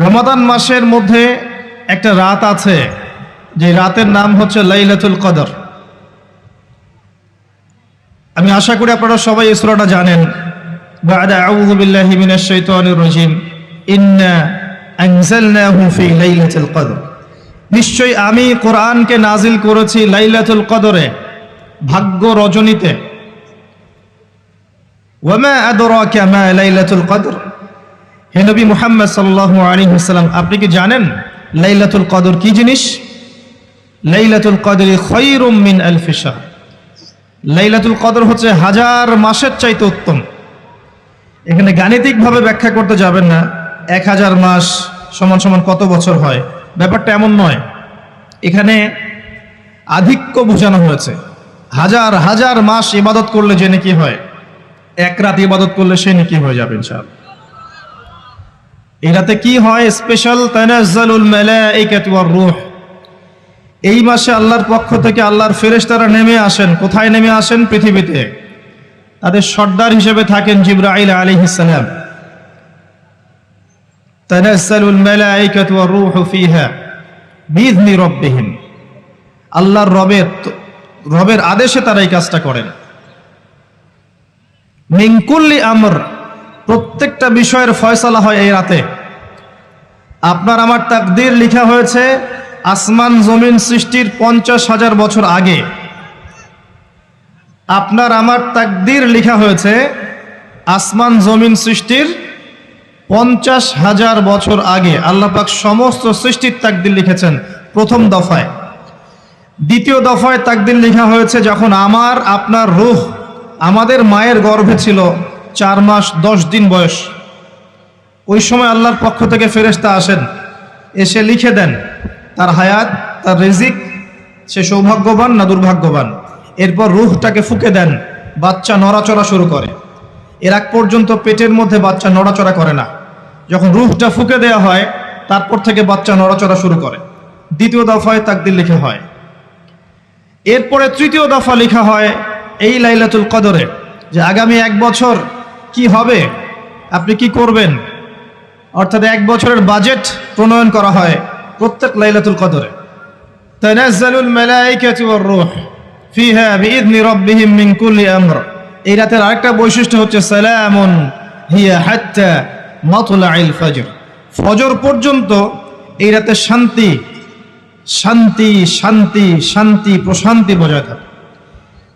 রমাদান মাসের মধ্যে একটা রাত আছে, যে রাতের নাম হচ্ছে লাইলাতুল কদর। আমি আশা করি আপনারা সবাই এই সূরাটা জানেন। বা'দা আউযু বিল্লাহি মিনাশ শাইতানির রাজীম, ইন্না আনজালনাহু ফি লাইলাতুল কদর। নিশ্চয়ই আমি কোরআনকে নাজিল করেছি লাইলাতুল কদরে, ভাগ্য রজনীতে। ওয়া মা আদরাকা মা লাইলাতুল কদর। হে নবী মুহাম্মদ সাল্লাল্লাহু আলাইহি ওয়াসাল্লাম, আপনি কি জানেন লাইলাতুল কদর কি জিনিস? লাইলাতুল কদরি খায়রুম মিন আলফি শাহর। লাইলাতুল কদর হচ্ছে হাজার মাসের চাইতে উত্তম। এখানে গাণিতিকভাবে ব্যাখ্যা করতে যাবেন না, 1000 মাস সমান সমান কত বছর হয়, ব্যাপারটা এমন নয়। এখানে আধিক্য বোঝানো হয়েছে। হাজার হাজার মাস ইবাদত করলে যে নেকি হয়, এক রাত ইবাদত করলে সে নেকি হয়ে যাবে ইনশাআল্লাহ। এই রাতে কি হয়? স্পেশাল তানাজ্জালুল মালাইকাতু ওয়ার রূহ। এই মাসে আল্লাহর পক্ষ থেকে আল্লাহর ফেরেশতারা নেমে আসেন। কোথায় নেমে আসেন? পৃথিবীতে। তাদের সর্দার হিসেবে থাকেন জিবরাইল আলাইহিস সালাম। তানাজ্জালুল মালাইকাতু ওয়ার রূহু ফিহা বিইذনি রাব্বিহিম। আল্লাহর রবের আদেশে তারা এই কাজটা করেন। মিন কুল্লি আমর, প্রত্যেকটা বিষয়ের ফয়সালা হয় এই রাতে। আপনার আমার তাকদীর লেখা হয়েছে আসমান জমিন সৃষ্টির 50,000 বছর আগে। আপনার আমার তাকদীর লেখা হয়েছে আসমান জমিন সৃষ্টির 50,000 বছর আগে। আল্লাহ পাক সমস্ত সৃষ্টির তাকদীর লিখেছেন প্রথম দফায়। দ্বিতীয় দফায় তাকদীর লেখা হয়েছে যখন আমার আপনার রূহ আমাদের মায়ের গর্ভে ছিল 4 মাস 10 দিন বয়স। ওই সময় আল্লাহর পক্ষ থেকে ফেরেশতা আসেন, এসে লিখে দেন তার হায়াত, তার রিজিক, সে সৌভাগ্যবান না দুর্ভাগ্যবান। এরপর রূহটাকে ফুঁকে দেন, বাচ্চা নড়াচড়া শুরু করে। এর আগ পর্যন্ত পেটের মধ্যে বাচ্চা নড়াচড়া করে না। যখন রূহটা ফুঁকে দেওয়া হয়, তারপর থেকে বাচ্চা নড়াচড়া শুরু করে। দ্বিতীয় দফায় তাকদীর লেখা হয়। এরপরে তৃতীয় দফা লেখা হয় এই লাইলাতুল কদরে, যে আগামী 1 বছর কি হবে, আপনি কি করবেন। অর্থাৎ 1 বছরের বাজেট প্রণয়ন করা হয় প্রত্যেক লাইলাতুল কদরে। তানাজ্জালুল মালাইকাতু ওয়ার রূহ ফিহা বিইذনি রাব্বিহিম মিন কুল্লি আমর। এই রাতের আরেকটা বৈশিষ্ট্য হচ্ছে সালামুন হিয়া হাত্তা মাতলাইল ফজর। ফজর পর্যন্ত এই রাতে শান্তি শান্তি শান্তি শান্তি প্রশান্তি বজায় থাকে।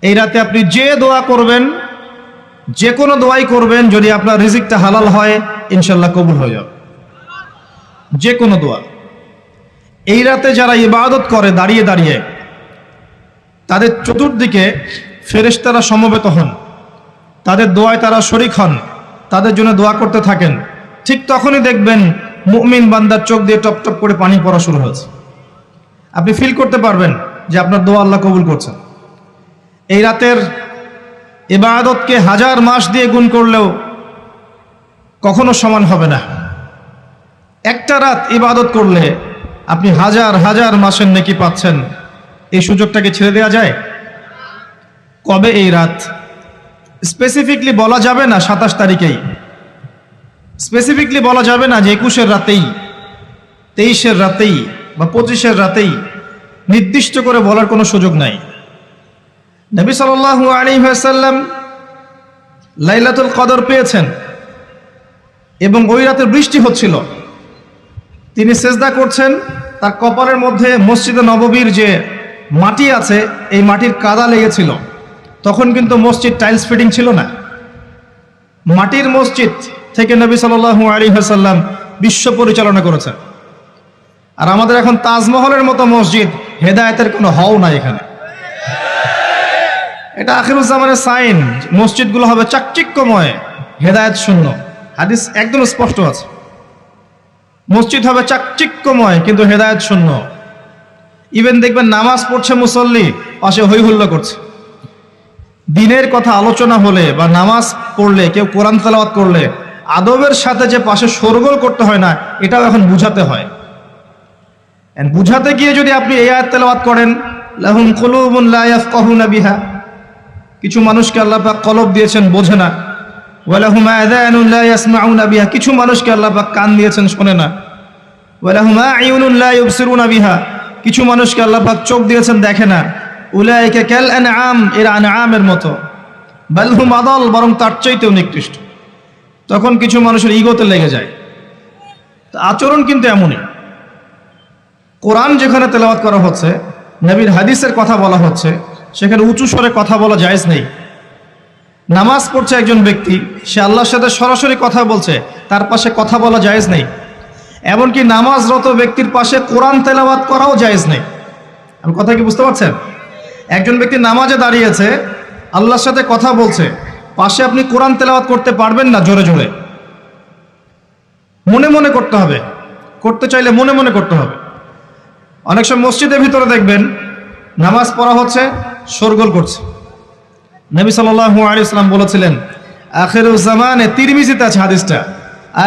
এই রাতে আপনি যে দোয়া করবেন, যে কোনো দোয়াই করবেন, যদি আপনার রিজিকটা হালাল হয় ইনশাল্লাহ কবুল হয়ে যাবে। যে কোনো দোয়া। এই রাতে যারা ইবাদত করে দাঁড়িয়ে দাঁড়িয়ে, তাদের চতুর্দিকে ফেরেশতারা সমবেত হন, তাদের দোয়ায় তারা শরীক হন, তাদের জন্য দোয়া করতে থাকেন। ঠিক তখনই দেখবেন মুমিন বান্দার চোখ দিয়ে টপ টপ করে পানি পড়া শুরু হয়েছে। আপনি ফিল করতে পারবেন যে আপনার দোয়া আল্লাহ কবুল করছেন। এই রাতের ইবাদতকে 1000 মাস দিয়ে গুণ করলেও কখনো সমান হবে না। একটা রাত ইবাদত করলে আপনি হাজার হাজার মাসের নেকি পাচ্ছেন। এই সুযোগটাকে ছেড়ে দেওয়া যায়? কবে এই রাত স্পেসিফিকলি বলা যাবে না, 27 তারিখেই স্পেসিফিকলি বলা যাবে না যে 21-এর রাতেই, 23-এর রাতেই বা 25-এর রাতেই, নির্দিষ্ট করে বলার কোনো সুযোগ নাই। নবী সাল্লাল্লাহু আলাইহি ওয়াসাল্লাম লাইলাতুল কদর পেয়েছেন এবং ওই রাতে বৃষ্টি হচ্ছিল। তিনি সেজদা করছেন, তার কপালের মধ্যে মসজিদে নববীর যে মাটি আছে এই মাটির কাদা লেগেছিল। তখন কিন্তু মসজিদ টাইলস ফিটিং ছিল না, মাটির মসজিদ থেকে নবী সাল্লাল্লাহু আলাইহি ওয়াসাল্লাম বিশ্ব পরিচালনা করেছেন। আর আমাদের এখন তাজমহলের মতো মসজিদ, হেদায়েতের কোনো হও নাই এখানে। এটা আখিরুজ্জামানের সাইন, মসজিদগুলো হবে চাকচিক্যময়, হেদায়েত শূন্য। হাদিস একদম স্পষ্ট আছে, মসজিদ হবে চাকচিক্যময় কিন্তু হেদায়েত শূন্য। ইভেন দেখবেন নামাজ পড়ছে মুসল্লি, পাশে হই হুল্লা করছে। দিনের কথা আলোচনা হলে বা নামাজ পড়লে, কেউ কোরআন তেলাওয়াত করলে আদবের সাথে যে পাশে শোরগোল করতে হয় না, এটাও এখন বুঝাতে হয়। বুঝাতে গিয়ে যদি আপনি এই আয়াত তেলাওয়াত করেন, লাহুম কুলুবুন লা ইয়াফকাহুনা বিহা, কিছু মানুষকে আল্লাহ পাক কলব দিয়েছেন, বোঝে না। ওয়ালাহুম আযানুন লা ইয়াসমাউনা বিহা, কিছু মানুষকে আল্লাহ পাক কান দিয়েছেন, শোনে না। ওয়ালাহুম আ'ইউনুন লা ইউবসিরুনা বিহা, কিছু মানুষকে আল্লাহ পাক চোখ দিয়েছেন দেখে না। উলাইকা কাল আনআম, এরা আনআমের মতো। বাল হুম আদাল, বরং তার চাইতেও নিকৃষ্ট। তখন কিছু মানুষের ইগোতে লেগে যায়। আচরণ কিন্তু এমনই। কোরআন যেখানে তেলাওয়াত করা হচ্ছে, নবীর হাদিসের কথা বলা হচ্ছে, সেখানে উঁচু স্বরে কথা বলা জায়েজ নেই। নামাজ পড়ছে একজন ব্যক্তি, সে আল্লাহর সাথে সরাসরি কথা বলছে, তার পাশে কথা বলা জায়েজ নেই। এমনকি নামাজরত ব্যক্তির পাশে কোরআন তেলাওয়াত করাও জায়েজ নেই। আমি কথা কি বুঝতে পারছেন? একজন ব্যক্তি নামাজে দাঁড়িয়েছে, আল্লাহর সাথে কথা বলছে, পাশে আপনি কোরআন তেলাওয়াত করতে পারবেন না জোরে জোরে। মনে মনে করতে হবে, করতে চাইলে মনে মনে করতে হবে। অনেক সময় মসজিদের ভিতরে দেখবেন নামাজ পড়া হচ্ছে, শোরগোল করছে। নবী সাল্লাল্লাহু আলাইহি ওয়াসাল্লাম বলেছিলেন, আখিরুজ জামানে, তিরমিজিতে আছে হাদিসটা,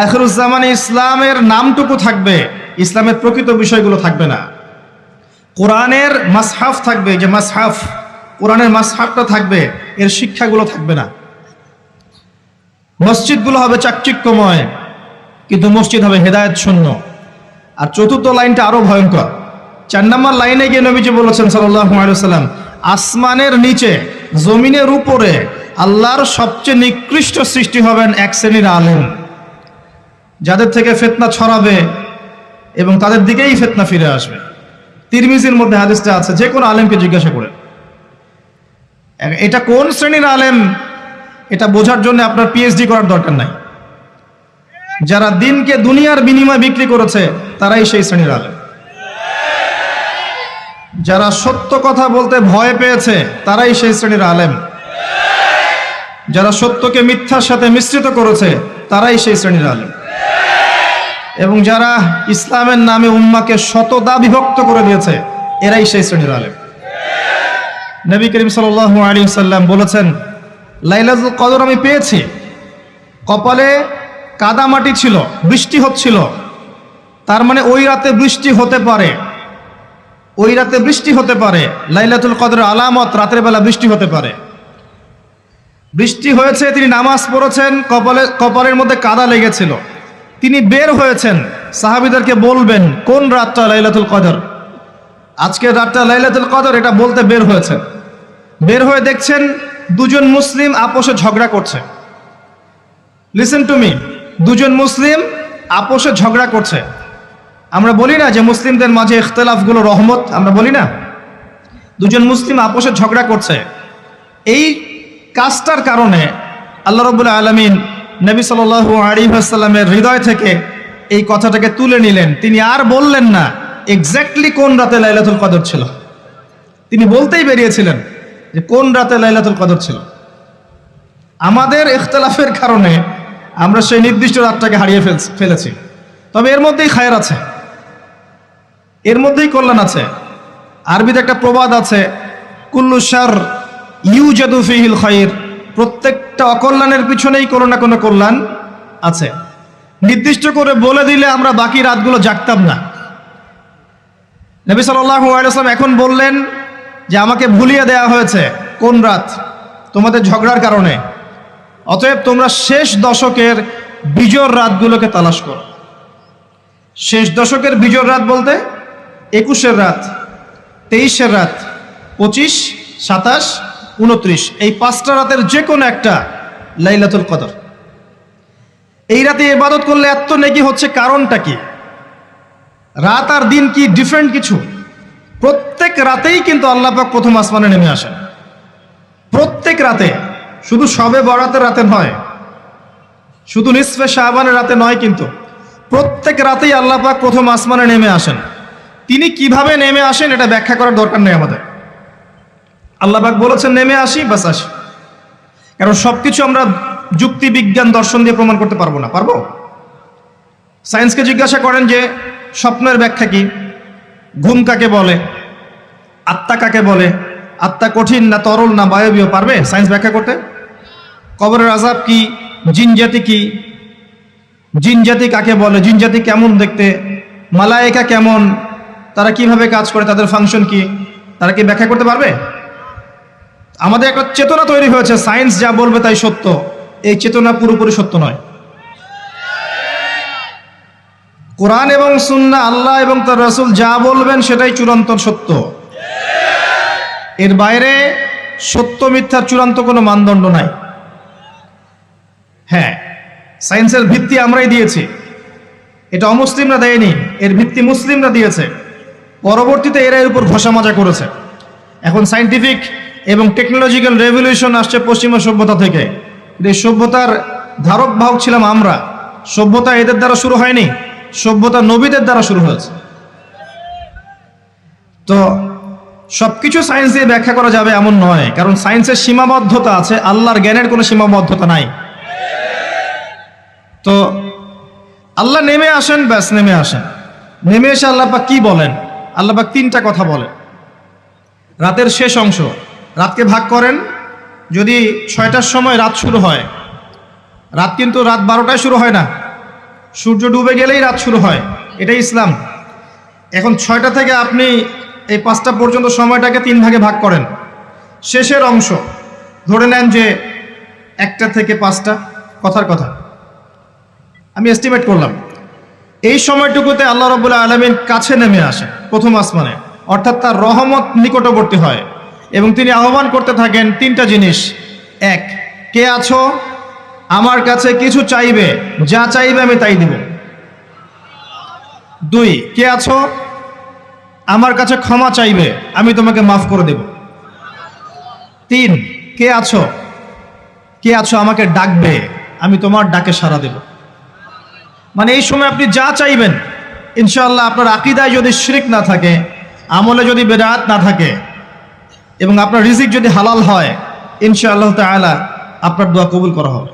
আখিরুজ জামানে ইসলামের নামটুকু থাকবে, ইসলামের প্রকৃত বিষয়গুলো থাকবে না। কোরআনের মাসহাফ থাকবে, যে মাসহাফ, কোরআনের মাসহাফটা থাকবে, এর শিক্ষাগুলো থাকবে না। মসজিদগুলো হবে চাকচিক্যময়, কিন্তু মসজিদ হবে হেদায়েত শূন্য। আর চতুর্থ লাইনটা আরো ভয়ঙ্কর। 4 নম্বর লাইনে গিয়ে নবীজি বলেছেন সাল্লাল্লাহু আলাইহি ওয়াসাল্লাম, আসমানের নিচে জমিনের উপরে আল্লাহর সবচেয়ে নিকৃষ্ট সৃষ্টি হবেন এক শ্রেণীর আলেম, যাদের থেকে ফিতনা ছড়াবে এবং তাদের দিকেই ফিতনা ফিরে আসবে। তিরমিজির মধ্যে হাদিসটা আছে, যে কোনো আলেমকে জিজ্ঞাসা করেন এটা কোন শ্রেণীর আলেম, এটা বোঝার জন্য আপনার পিএইচডি করার দরকার নাই। যারা দিনকে দুনিয়ার বিনিময়ে বিক্রি করেছে, তারাই সেই শ্রেণীর আলেম। যারা সত্য কথা বলতে ভয় পেয়েছে, তারাই সেই শ্রেণীর আলেম। যারা সত্যকে মিথ্যার সাথে মিশ্রিত করেছে, তারাই সেই শ্রেণীর আলেম। এবং যারা ইসলামের নামে উম্মাকে শতদা বিভক্ত করে দিয়েছে, এরাই সেই শ্রেণীর আলেম। নবী করিম সাল্লাল্লাহু আলাইহি ওয়াসাল্লাম বলেছেন, লাইলাতুল কদর আমি পেয়েছি, কপালে কাদামাটি ছিল, বৃষ্টি হচ্ছিল, তার মানে ওই রাতে বৃষ্টি হতে পারে, ওই রাতে বৃষ্টি হতে পারে। লাইলাতুল কদরের আলামত, রাতের বেলা বৃষ্টি হতে পারে। বৃষ্টি হয়েছে, তিনি নামাজ পড়েছেন, কপালের মধ্যে কাদা লেগেছিল, তিনি বের হয়েছেন, সাহাবীদেরকে বলবেন কোন রাতটা লাইলাতুল কদর, আজকের রাতটা লাইলাতুল কদর, এটা বলতে বের হয়েছেন। বের হয়ে দেখছেন দুজন মুসলিম আপোষে ঝগড়া করছে। লিসেন টু মি, দুজন মুসলিম আপোষে ঝগড়া করছে। আমরা বলি না যে মুসলিমদের মাঝে ইখতিলাফগুলো রহমত, আমরা বলি না? দুজন মুসলিম আপোষে ঝগড়া করছে, এই কাজটার কারণে আল্লাহ রাব্বুল আলামিন নবী সাল্লাল্লাহু আলাইহি ওয়াসাল্লামের হৃদয় থেকে এই কথাটাকে তুলে নিলেন। তিনি আর বললেন না এক্স্যাক্টলি কোন রাতে লাইলাতুল কদর ছিল, তিনি বলতেই বেরিয়েছিলেন যে কোন রাতে লাইলাতুল কদর ছিল। আমাদের ইখতিলাফের কারণে আমরা সেই নির্দিষ্ট রাতটাকে হারিয়ে ফেলেছি। তবে এর মধ্যেই খায়ের আছে, এর মধ্যেই কল্যাণ আছে। আরবিতে একটা প্রবাদ আছে, কুল্লু শার ইউজাদু ফিহিল খায়র, প্রত্যেকটা অকল্যাণের পিছনেই কোনো না কোনো কল্যাণ আছে। নির্দিষ্ট করে বলে দিলে আমরা বাকি রাতগুলো জাগতাম না। নবী সাল্লাল্লাহু আলাইহি ওয়াসাল্লাম এখন বললেন যে আমাকে ভুলিয়ে দেওয়া হয়েছে কোন রাত, তোমাদের ঝগড়ার কারণে। অতএব তোমরা শেষ দশকের বিজোড় রাতগুলোকে তালাশ করো। শেষ দশকের বিজোড় রাত বলতে 21-এর রাত, 23-এর রাত, 25, 27, 29, এই 5টা রাতের যে কোনো একটা লাইলাতুল কদর। এই রাতে ইবাদত করলে এত নেকি হচ্ছে, কারণটা কি? রাত আর দিন কি ডিফারেন্ট কিছু? প্রত্যেক রাতেই কিন্তু আল্লাহ পাক প্রথম আসমানে নেমে আসেন, প্রত্যেক রাতে, শুধু শবে বরাতের রাতে নয়, শুধু নিসফে শাবানের রাতে নয়, কিন্তু প্রত্যেক রাতেই আল্লাহ পাক প্রথম আসমানে নেমে আসেন। তিনি কিভাবে নেমে আসেন এটা ব্যাখ্যা করার দরকার নেই আমাদের। আল্লাহ পাক বলেছেন নেমে আসি, বাস আসি। কারণ সবকিছু আমরা যুক্তি, বিজ্ঞান, দর্শন দিয়ে প্রমাণ করতে পারবো না। পারবো? সায়েন্সকে জিজ্ঞাসা করেন যে স্বপ্নের ব্যাখ্যা কি, ঘুম কাকে বলে, আত্মা কাকে বলে, আত্মা কঠিন না তরল না বায়বীয়, পারবে সায়েন্স ব্যাখ্যা করতে? কবরের আযাব কি, জিন জাতি কি, জিন জাতি কাকে বলে, জিন জাতি কেমন দেখতে, মালায়েকা কেমন, তারা কিভাবে কাজ করে, তাদের ফাংশন কি, তারা কি ব্যাখ্যা করতে পারবে? আমাদের একটা চেতনা তৈরি হয়েছে, সায়েন্স যা বলবে তাই সত্য। এই চেতনা পুরোপুরি সত্য নয়। কোরআন এবং সুন্নাহ, আল্লাহ এবং তার রাসূল যা বলবেন সেটাই চূড়ান্ত সত্য। এর বাইরে সত্য মিথ্যার চূড়ান্ত কোনো মানদণ্ড নাই। হ্যাঁ, সায়েন্সের ভিত্তি আমরাই দিয়েছি, এটা অমুসলিমরা দেয়নি, এর ভিত্তি মুসলিমরা দিয়েছে। পরবর্তীতে এরা এর উপর ঘষা মাজা করেছে। এখন সায়েন্টিফিক এবং টেকনোলজিক্যাল রেভলিউশন আসছে পশ্চিমা সভ্যতা থেকে। এই সভ্যতার ধারক বাহক ছিলাম আমরা। সভ্যতা এদের দ্বারা শুরু হয়নি, সভ্যতা নবীদের দ্বারা শুরু হয়েছে। তো সবকিছু সায়েন্স দিয়ে ব্যাখ্যা করা যাবে এমন নয়, কারণ সায়েন্সের সীমাবদ্ধতা আছে, আল্লাহর জ্ঞানের কোনো সীমাবদ্ধতা নাই। তো আল্লাহ নেমে আসেন, ব্যাস নেমে আসেন। নেমে এসে আল্লাহ পাক কি বলেন? আল্লাহ পাক তিনটা কথা বলেন। রাতের শেষ অংশ, রাতকে ভাগ করেন। যদি 6টার সময় রাত শুরু হয়, রাত কিন্তু রাত 12টায় শুরু হয় না, সূর্য ডুবে গেলেই রাত শুরু হয়, এটাই ইসলাম। এখন 6টা থেকে আপনি এই 5টা পর্যন্ত সময়টাকে 3 ভাগে ভাগ করেন। শেষের অংশ ধরে নেন যে 1টা থেকে 5টা, কথার কথা আমি এস্টিমেট করলাম, এই সময়টুকুতে আল্লাহ রাব্বুল আলামিন কাছে নেমে আসেন প্রথম আসমানে, অর্থাৎ তার রহমত নিকটবর্তী হয় এবং তিনি আহ্বান করতে থাকেন 3টা জিনিস। 1, কে আছো আমার কাছে কিছু চাইবে, যা চাইবে আমি তাই দিব। 2, কে আছো আমার কাছে ক্ষমা চাইবে, আমি তোমাকে মাফ করে দেব। 3, কে আছো আমাকে ডাকবে, আমি তোমার ডাকে সাড়া দেব। মানে এই সময় আপনি যা চাইবেন ইনশাআল্লাহ, আপনার আকীদায় যদি শিরক না থাকে, আমলে যদি বেদাত না থাকে এবং আপনার রিজিক যদি হালাল হয়, ইনশাআল্লাহ তাআলা আপনার দোয়া কবুল করা হবে।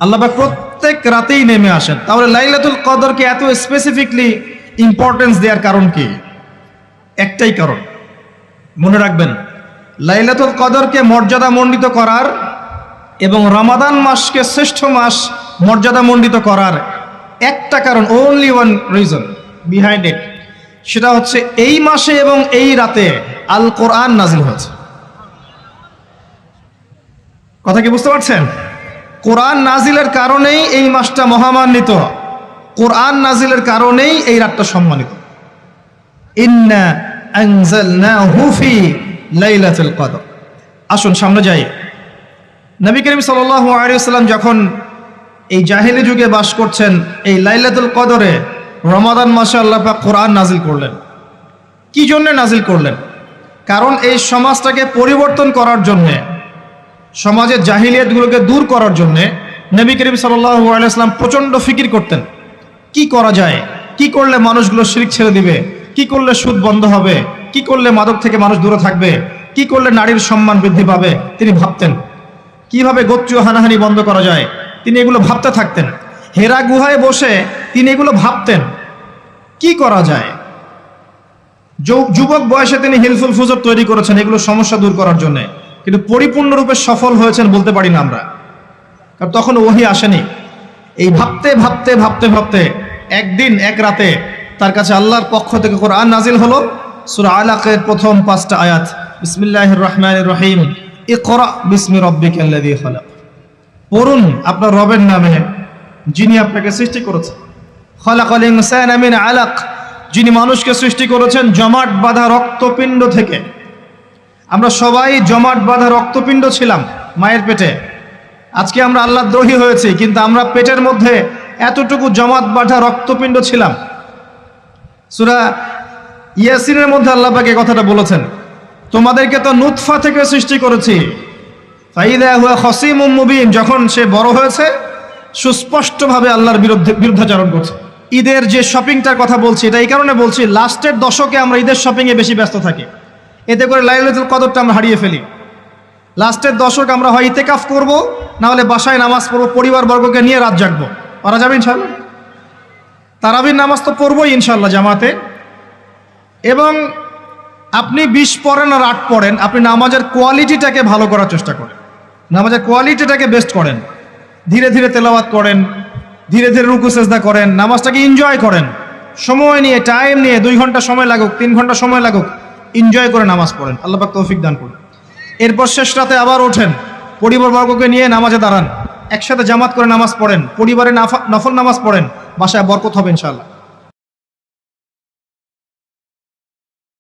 আল্লাহ পাক প্রত্যেক রাতেই নেমে আসেন। তাহলে লাইলাতুল কদরকে এত স্পেসিফিকলি ইম্পর্টেন্স দেওয়ার কারণ কি? একটাই কারণ, মনে রাখবেন, লাইলাতুল কদরকে মর্যাদামণ্ডিত করার এবং রমাদান মাসকে শ্রেষ্ঠ মাস মর্যাদামণ্ডিত করার একটা কারণ, only one reason behind it, সেটা হচ্ছে এই মাসে এবং এই রাতে আল কোরআন নাজিল হয়েছে। কথা কি বুঝতে পারছেন? কোরআন নাজিলের কারণেই এই মাসটা মহামান্বিত, কোরআন নাজিলের কারণেই এই রাতটা সম্মানিত। ইন্না আনজালনাহু ফি লাইলাতুল কদর। আসুন সামনে যাই। নবী করিম সাল্লাল্লাহু আলাইহি ওয়াসাল্লাম যখন এই জাহেলি যুগে বাস করছেন, এই লাইলাতুল কদরে রমাদান মাসে আল্লাহ পাক কোরআন নাজিল করলেন। কি জন্য নাজিল করলেন? কারণ এই সমাজটাকে পরিবর্তন করার জন্যে, সমাজের জাহিলিয়াতগুলোকে দূর করার জন্যে নবী করিম সাল্লাল্লাহু আলাইহি ওয়াসাল্লাম প্রচণ্ড ফিকির করতেন। কি করা যায়, কি করলে মানুষগুলো শিরক ছেড়ে দিবে, কি করলে সুদ বন্ধ হবে, কি করলে মাদক থেকে মানুষ দূরে থাকবে, কি করলে নারীর সম্মান বৃদ্ধি পাবে। তিনি ভাবতেন কিভাবে গোত্রীয় হানাহানি বন্ধ করা যায়, তিনি এগুলো ভাবতে থাকতেন। হেরা গুহায় বসে তিনি এগুলো ভাবতেন কি করা যায়। যুবক বয়সে তিনি হিলফুল ফুজর তৈরি করেছেন এগুলো সমস্যা দূর করার জন্য, কিন্তু পরিপূর্ণরূপে সফল হয়েছেন বলতে পারি না আমরা, কারণ তখন ওহী আসেনি। এই ভাবতে ভাবতে ভাবতে ভাবতে একদিন এক রাতে তার কাছে আল্লাহর পক্ষ থেকে কোরআন নাজিল হলো। সূরা আলাকের প্রথম 5টা আয়াত, বিসমিল্লাহির রহমানির রহিম, ইকরা বিসমি রাব্বিকাল্লাযী খালাক। পড়ুন আপনার রবের নামে যিনি আপনাকে সৃষ্টি করেছেন। খালাকাল ইনসানা মিন আলাক, যিনি মানুষকে সৃষ্টি করেছেন জমাট বাঁধা রক্তপিণ্ড থেকে। আমরা সবাই জমাট বাঁধা রক্তপিণ্ড ছিলাম মায়ের পেটে। আজকে আমরা আল্লাহর দ্রোহী হয়েছি, কিন্তু আমরা পেটের মধ্যে এতটুকু জমাট বাঁধা রক্তপিণ্ড ছিলাম। সূরা ইয়াসিনের মধ্যে আল্লাহ পাক এই কথাটা বলেছেন, তোমাদেরকে তো নুতফা থেকে সৃষ্টি করেছি, ফাইদা হুয়া খাসীমুম মুবিন, যখন সে বড় হয়েছে সুস্পষ্টভাবে আল্লাহর বিরুদ্ধাচরণ করছে। ঈদের যে শপিংটার কথা বলছি, এটা এই কারণে বলছি, লাস্টের দশকে আমরা ঈদের শপিংয়ে বেশি ব্যস্ত থাকি, এতে করে লাইলাতুল কদরটা আমরা হারিয়ে ফেলি। লাস্টের দশক আমরা হয় ইতেকাফ করব, না হলে বাসায় নামাজ পড়বো, পরিবারবর্গকে নিয়ে রাত জাগবো। পারা যাবে ইনশাল্লাহ? তারাবির নামাজ তো পড়বোই ইনশাল্লাহ জামাতে। এবং আপনি 20 পড়েন আর 8 পড়েন, আপনি নামাজের কোয়ালিটিটাকে ভালো করার চেষ্টা করেন, নামাজের কোয়ালিটিটাকে বেস্ট করেন, ধীরে ধীরে তেলাওয়াত করেন, ধীরে ধীরে রুকু সেজদা করেন, নামাজটাকে এনজয় করেন, সময় নিয়ে, টাইম নিয়ে, 2 ঘন্টা সময় লাগুক, 3 ঘন্টা সময় লাগুক, এনজয় করে নামাজ পড়েন। আল্লাহ পাক তৌফিক দান করুন। এরপর শেষ রাতে আবার ওঠেন, পরিবারবর্গকে নিয়ে নামাজে দাঁড়ান, একসাথে জামাত করে নামাজ পড়েন, পরিবারে নফল নামাজ পড়েন, বাসায় বরকত হবে ইনশাআল্লাহ।